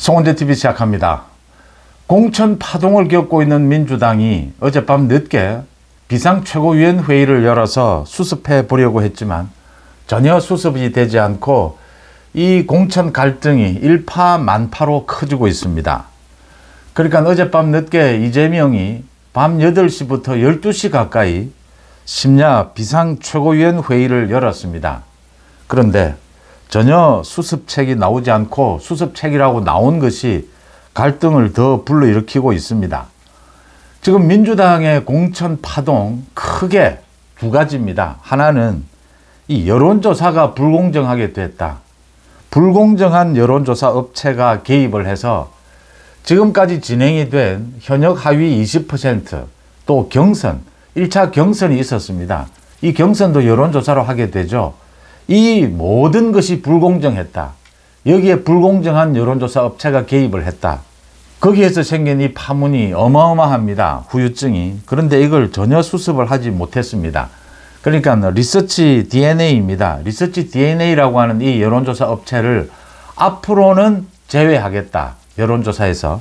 송원재TV 시작합니다. 공천 파동을 겪고 있는 민주당이 어젯밤 늦게 비상최고위원회의를 열어서 수습해 보려고 했지만 전혀 수습이 되지 않고 이 공천 갈등이 일파만파로 커지고 있습니다. 그러니까 어젯밤 늦게 이재명이 밤 8시부터 12시 가까이 심야 비상최고위원회의를 열었습니다. 그런데 전혀 수습책이 나오지 않고 수습책이라고 나온 것이 갈등을 더 불러일으키고 있습니다. 지금 민주당의 공천 파동 크게 두 가지입니다. 하나는 이 여론조사가 불공정하게 됐다. 불공정한 여론조사 업체가 개입을 해서 지금까지 진행이 된 현역 하위 20% 또 경선, 1차 경선이 있었습니다. 이 경선도 여론조사로 하게 되죠. 이 모든 것이 불공정했다. 여기에 불공정한 여론조사 업체가 개입을 했다. 거기에서 생긴 이 파문이 어마어마합니다. 후유증이. 그런데 이걸 전혀 수습을 하지 못했습니다. 그러니까 리서치 DNA입니다. 리서치 DNA라고 하는 이 여론조사 업체를 앞으로는 제외하겠다. 여론조사에서.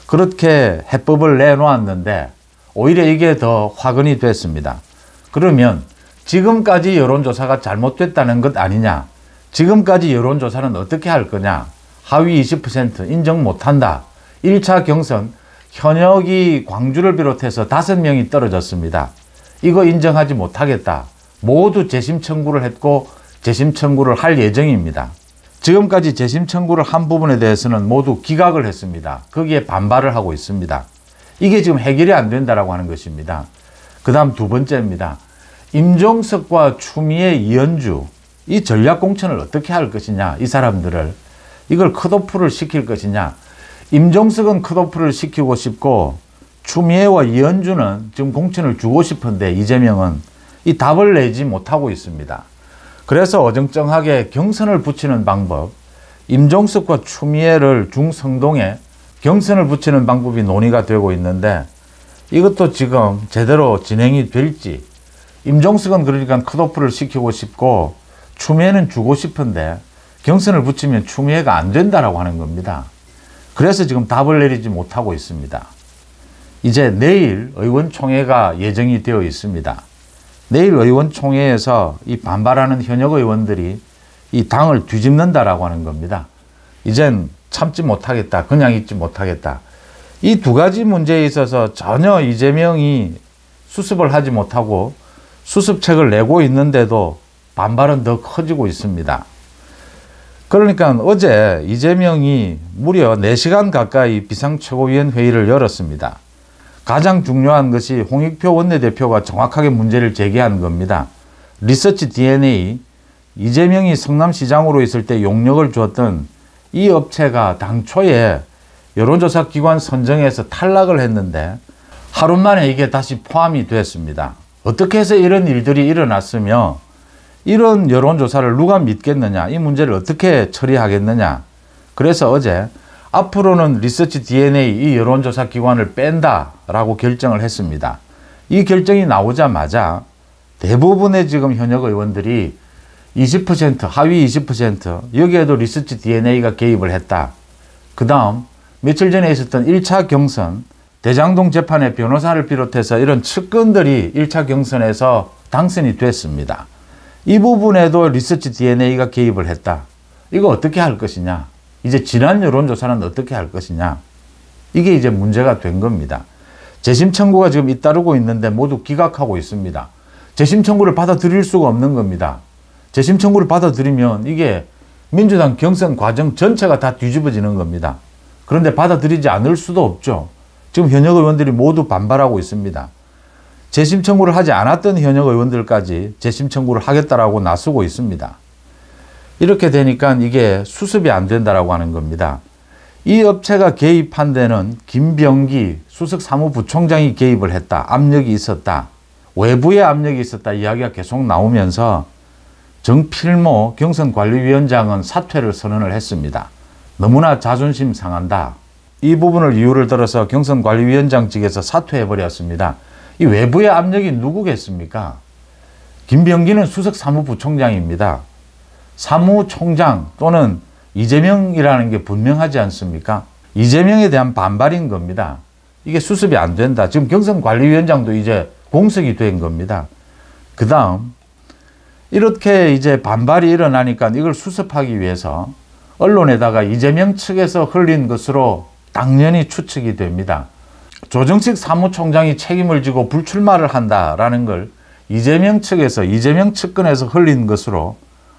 그렇게 해법을 내놓았는데 오히려 이게 더 화근이 됐습니다. 그러면 지금까지 여론조사가 잘못됐다는 것 아니냐? 지금까지 여론조사는 어떻게 할 거냐? 하위 20% 인정 못한다. 1차 경선 현역이 광주를 비롯해서 5명이 떨어졌습니다. 이거 인정하지 못하겠다. 모두 재심 청구를 했고 재심 청구를 할 예정입니다. 지금까지 재심 청구를 한 부분에 대해서는 모두 기각을 했습니다. 거기에 반발을 하고 있습니다. 이게 지금 해결이 안 된다라고 하는 것입니다. 그 다음 두 번째입니다. 임종석과 추미애, 이현주 이 전략공천을 어떻게 할 것이냐, 이 사람들을 이걸 컷오프를 시킬 것이냐. 임종석은 컷오프를 시키고 싶고 추미애와 이현주는 지금 공천을 주고 싶은데 이재명은 이 답을 내지 못하고 있습니다. 그래서 어정쩡하게 경선을 붙이는 방법, 임종석과 추미애를 중성동에 경선을 붙이는 방법이 논의가 되고 있는데 이것도 지금 제대로 진행이 될지. 임종석은 그러니까 컷오프를 시키고 싶고 추미애는 주고 싶은데 경선을 붙이면 추미애가 안 된다라고 하는 겁니다. 그래서 지금 답을 내리지 못하고 있습니다. 이제 내일 의원총회가 예정이 되어 있습니다. 내일 의원총회에서 이 반발하는 현역 의원들이 이 당을 뒤집는다라고 하는 겁니다. 이젠 참지 못하겠다. 그냥 있지 못하겠다. 이 두 가지 문제에 있어서 전혀 이재명이 수습을 하지 못하고 수습책을 내고 있는데도 반발은 더 커지고 있습니다. 그러니까 어제 이재명이 무려 4시간 가까이 비상최고위원회의를 열었습니다. 가장 중요한 것이 홍익표 원내대표가 정확하게 문제를 제기한 겁니다. 리서치 DNA, 이재명이 성남시장으로 있을 때 용역을 주었던 이 업체가 당초에 여론조사 기관 선정에서 탈락을 했는데 하루 만에 이게 다시 포함이 됐습니다. 어떻게 해서 이런 일들이 일어났으며 이런 여론조사를 누가 믿겠느냐, 이 문제를 어떻게 처리하겠느냐. 그래서 어제 앞으로는 리서치 DNA 이 여론조사 기관을 뺀다라고 결정을 했습니다. 이 결정이 나오자마자 대부분의 지금 현역 의원들이 20%, 하위 20% 여기에도 리서치 DNA가 개입을 했다. 그 다음 며칠 전에 있었던 1차 경선 대장동 재판의 변호사를 비롯해서 이런 측근들이 1차 경선에서 당선이 됐습니다. 이 부분에도 리서치 DNA가 개입을 했다. 이거 어떻게 할 것이냐? 이제 지난 여론조사는 어떻게 할 것이냐? 이게 이제 문제가 된 겁니다. 재심 청구가 지금 잇따르고 있는데 모두 기각하고 있습니다. 재심 청구를 받아들일 수가 없는 겁니다. 재심 청구를 받아들이면 이게 민주당 경선 과정 전체가 다 뒤집어지는 겁니다. 그런데 받아들이지 않을 수도 없죠. 지금 현역 의원들이 모두 반발하고 있습니다. 재심 청구를 하지 않았던 현역 의원들까지 재심 청구를 하겠다라고 나서고 있습니다. 이렇게 되니까 이게 수습이 안 된다라고 하는 겁니다. 이 업체가 개입한 데는 김병기 수석 사무부총장이 개입을 했다. 압력이 있었다. 외부의 압력이 있었다. 이야기가 계속 나오면서 정필모 경선관리위원장은 사퇴를 선언을 했습니다. 너무나 자존심 상한다. 이 부분을 이유를 들어서 경선관리위원장 측에서 사퇴해버렸습니다. 이 외부의 압력이 누구겠습니까? 김병기는 수석 사무부총장입니다. 사무총장 또는 이재명이라는 게 분명하지 않습니까? 이재명에 대한 반발인 겁니다. 이게 수습이 안 된다. 지금 경선관리위원장도 이제 공석이 된 겁니다. 그 다음 이렇게 이제 반발이 일어나니까 이걸 수습하기 위해서 언론에다가 이재명 측에서 흘린 것으로 당연히 추측이 됩니다. 조정식 사무총장이 책임을 지고 불출마를 한다라는 걸 이재명 측에서, 이재명 측근에서 흘린 것으로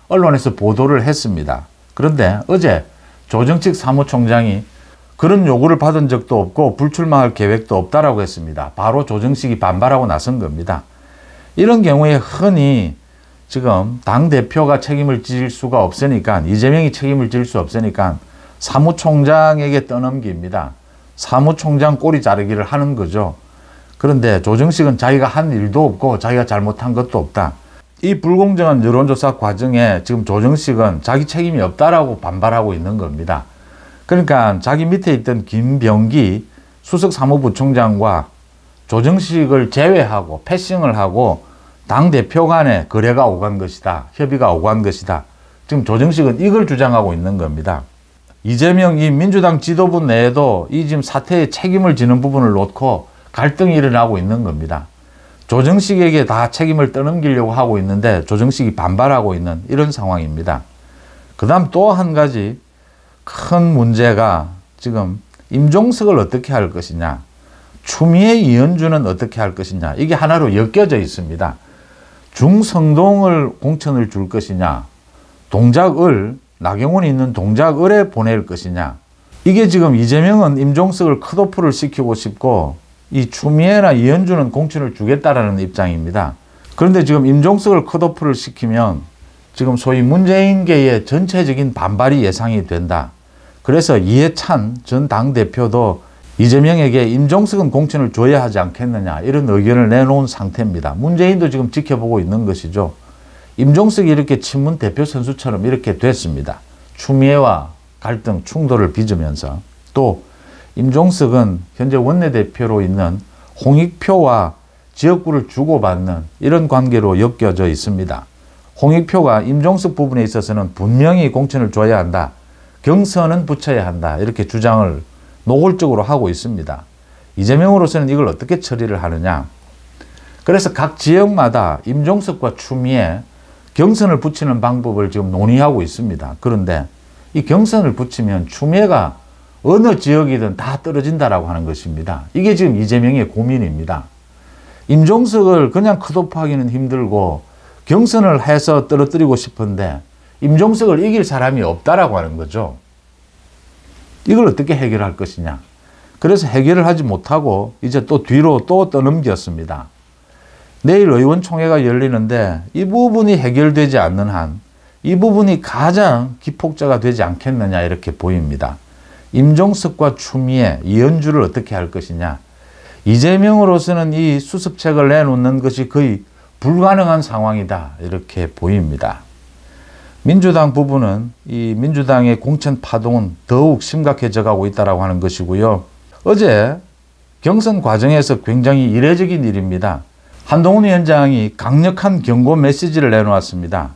언론에서 보도를 했습니다. 그런데 어제 조정식 사무총장이 그런 요구를 받은 적도 없고 불출마할 계획도 없다라고 했습니다. 바로 조정식이 반발하고 나선 겁니다. 이런 경우에 흔히 지금 당대표가 책임을 질 수가 없으니까, 이재명이 책임을 질 수 없으니까 사무총장에게 떠넘깁니다. 사무총장 꼬리 자르기를 하는 거죠. 그런데 조정식은 자기가 한 일도 없고 자기가 잘못한 것도 없다. 이 불공정한 여론조사 과정에 지금 조정식은 자기 책임이 없다라고 반발하고 있는 겁니다. 그러니까 자기 밑에 있던 김병기 수석사무부총장과 조정식을 제외하고 패싱을 하고 당대표 간에 거래가 오간 것이다. 협의가 오간 것이다. 지금 조정식은 이걸 주장하고 있는 겁니다. 이재명 이 민주당 지도부 내에도 이 지금 사태에 책임을 지는 부분을 놓고 갈등이 일어나고 있는 겁니다. 조정식에게 다 책임을 떠넘기려고 하고 있는데 조정식이 반발하고 있는 이런 상황입니다. 그 다음 또 한 가지 큰 문제가 지금 임종석을 어떻게 할 것이냐, 추미애 이현주는 어떻게 할 것이냐, 이게 하나로 엮여져 있습니다. 중성동을 공천을 줄 것이냐, 동작을, 나경원이 있는 동작을에 보낼 것이냐, 이게 지금 이재명은 임종석을 컷오프를 시키고 싶고 이 추미애나 이현주는 공천을 주겠다라는 입장입니다. 그런데 지금 임종석을 컷오프를 시키면 지금 소위 문재인계의 전체적인 반발이 예상이 된다. 그래서 이해찬 전 당대표도 이재명에게 임종석은 공천을 줘야 하지 않겠느냐 이런 의견을 내놓은 상태입니다. 문재인도 지금 지켜보고 있는 것이죠. 임종석이 이렇게 친문 대표 선수처럼 이렇게 됐습니다. 추미애와 갈등, 충돌을 빚으면서 또 임종석은 현재 원내대표로 있는 홍익표와 지역구를 주고받는 이런 관계로 엮여져 있습니다. 홍익표가 임종석 부분에 있어서는 분명히 공천을 줘야 한다. 경선은 붙여야 한다. 이렇게 주장을 노골적으로 하고 있습니다. 이재명으로서는 이걸 어떻게 처리를 하느냐. 그래서 각 지역마다 임종석과 추미애 경선을 붙이는 방법을 지금 논의하고 있습니다. 그런데 이 경선을 붙이면 추미애가 어느 지역이든 다 떨어진다라고 하는 것입니다. 이게 지금 이재명의 고민입니다. 임종석을 그냥 컷오프하기는 힘들고 경선을 해서 떨어뜨리고 싶은데 임종석을 이길 사람이 없다라고 하는 거죠. 이걸 어떻게 해결할 것이냐. 그래서 해결을 하지 못하고 이제 또 뒤로 또 떠넘겼습니다. 내일 의원총회가 열리는데 이 부분이 해결되지 않는 한 이 부분이 가장 기폭제가 되지 않겠느냐 이렇게 보입니다. 임종석과 추미애, 이현주를 어떻게 할 것이냐. 이재명으로서는 이 수습책을 내놓는 것이 거의 불가능한 상황이다 이렇게 보입니다. 민주당 부분은 이 민주당의 공천 파동은 더욱 심각해져 가고 있다고 하는 것이고요. 어제 경선 과정에서 굉장히 이례적인 일입니다. 한동훈 위원장이 강력한 경고 메시지를 내놓았습니다.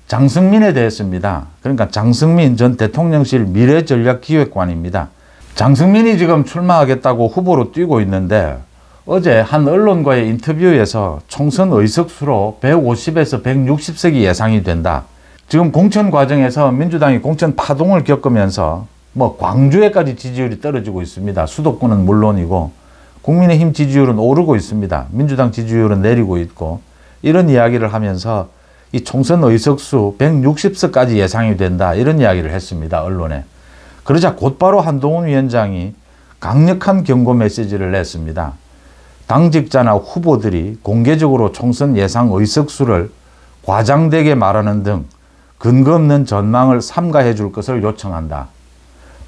장승민에 대해서입니다. 그러니까 장승민 전 대통령실 미래전략기획관입니다. 장승민이 지금 출마하겠다고 후보로 뛰고 있는데 어제 한 언론과의 인터뷰에서 총선 의석수로 150에서 160석이 예상이 된다. 지금 공천 과정에서 민주당이 공천 파동을 겪으면서 광주에까지 지지율이 떨어지고 있습니다. 수도권은 물론이고 국민의힘 지지율은 오르고 있습니다. 민주당 지지율은 내리고 있고 이런 이야기를 하면서 이 총선 의석수 160석까지 예상이 된다 이런 이야기를 했습니다. 언론에. 그러자 곧바로 한동훈 위원장이 강력한 경고 메시지를 냈습니다. 당직자나 후보들이 공개적으로 총선 예상 의석수를 과장되게 말하는 등 근거 없는 전망을 삼가해 줄 것을 요청한다.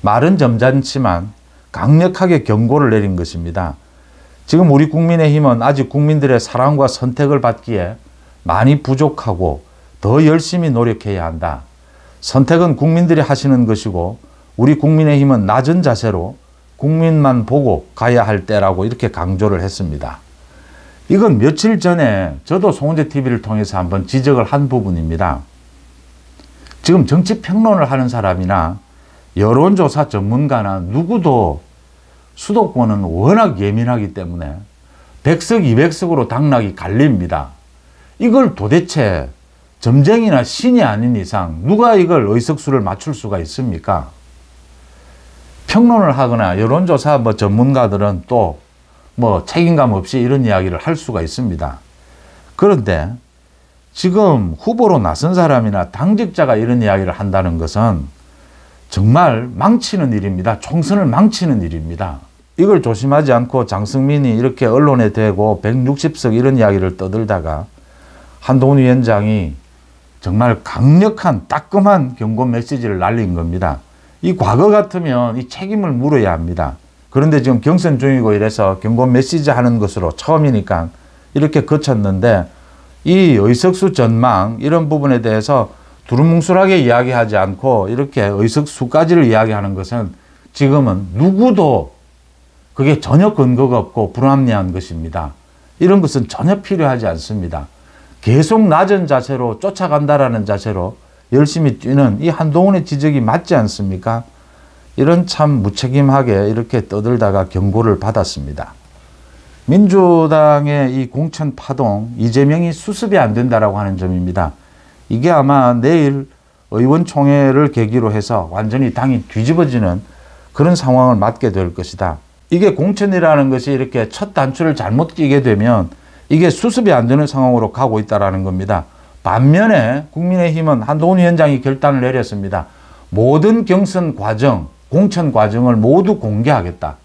말은 점잖지만 강력하게 경고를 내린 것입니다. 지금 우리 국민의힘은 아직 국민들의 사랑과 선택을 받기에 많이 부족하고 더 열심히 노력해야 한다. 선택은 국민들이 하시는 것이고 우리 국민의힘은 낮은 자세로 국민만 보고 가야 할 때라고 이렇게 강조를 했습니다. 이건 며칠 전에 저도 송은재 TV를 통해서 한번 지적을 한 부분입니다. 지금 정치 평론을 하는 사람이나 여론조사 전문가나 누구도 수도권은 워낙 예민하기 때문에 100석, 200석으로 당락이 갈립니다. 이걸 도대체 점쟁이나 신이 아닌 이상 누가 이걸 의석수를 맞출 수가 있습니까? 평론을 하거나 여론조사 전문가들은 또 책임감 없이 이런 이야기를 할 수가 있습니다. 그런데 지금 후보로 나선 사람이나 당직자가 이런 이야기를 한다는 것은 정말 망치는 일입니다. 총선을 망치는 일입니다. 이걸 조심하지 않고 장승민이 이렇게 언론에 대고 160석 이런 이야기를 떠들다가 한동훈 위원장이 정말 강력한 따끔한 경고 메시지를 날린 겁니다. 이 과거 같으면 이 책임을 물어야 합니다. 그런데 지금 경선 중이고 이래서 경고 메시지 하는 것으로 처음이니까 이렇게 거쳤는데 이 의석수 전망 이런 부분에 대해서 두루뭉술하게 이야기하지 않고 이렇게 의석수까지를 이야기하는 것은 지금은 누구도 그게 전혀 근거가 없고 불합리한 것입니다. 이런 것은 전혀 필요하지 않습니다. 계속 낮은 자세로 쫓아간다라는 자세로 열심히 뛰는 이 한동훈의 지적이 맞지 않습니까? 이런 참 무책임하게 이렇게 떠들다가 경고를 받았습니다. 민주당의 이 공천 파동, 이재명이 수습이 안 된다라고 하는 점입니다. 이게 아마 내일 의원총회를 계기로 해서 완전히 당이 뒤집어지는 그런 상황을 맞게 될 것이다. 이게 공천이라는 것이 이렇게 첫 단추를 잘못 끼게 되면 이게 수습이 안 되는 상황으로 가고 있다는 겁니다. 반면에 국민의힘은 한동훈 위원장이 결단을 내렸습니다. 모든 경선 과정, 공천 과정을 모두 공개하겠다.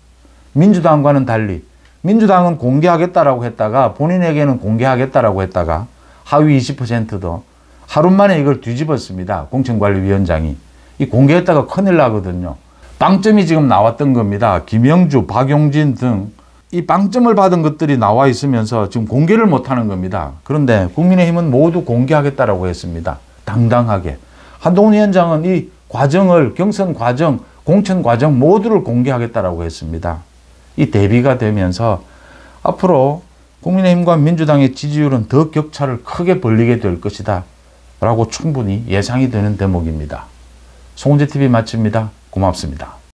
민주당과는 달리 민주당은 공개하겠다라고 했다가 본인에게는 공개하겠다라고 했다가 하위 20%도 하루 만에 이걸 뒤집었습니다. 공천관리위원장이. 이 공개했다가 큰일 나거든요. 빵점이 지금 나왔던 겁니다. 김영주, 박용진 등 이 빵점을 받은 것들이 나와 있으면서 지금 공개를 못하는 겁니다. 그런데 국민의힘은 모두 공개하겠다라고 했습니다. 당당하게. 한동훈 위원장은 이 과정을 경선 과정, 공천 과정 모두를 공개하겠다라고 했습니다. 이 대비가 되면서 앞으로 국민의힘과 민주당의 지지율은 더 격차를 크게 벌리게 될 것이다 라고 충분히 예상이 되는 대목입니다. 송은재TV 마칩니다. 고맙습니다.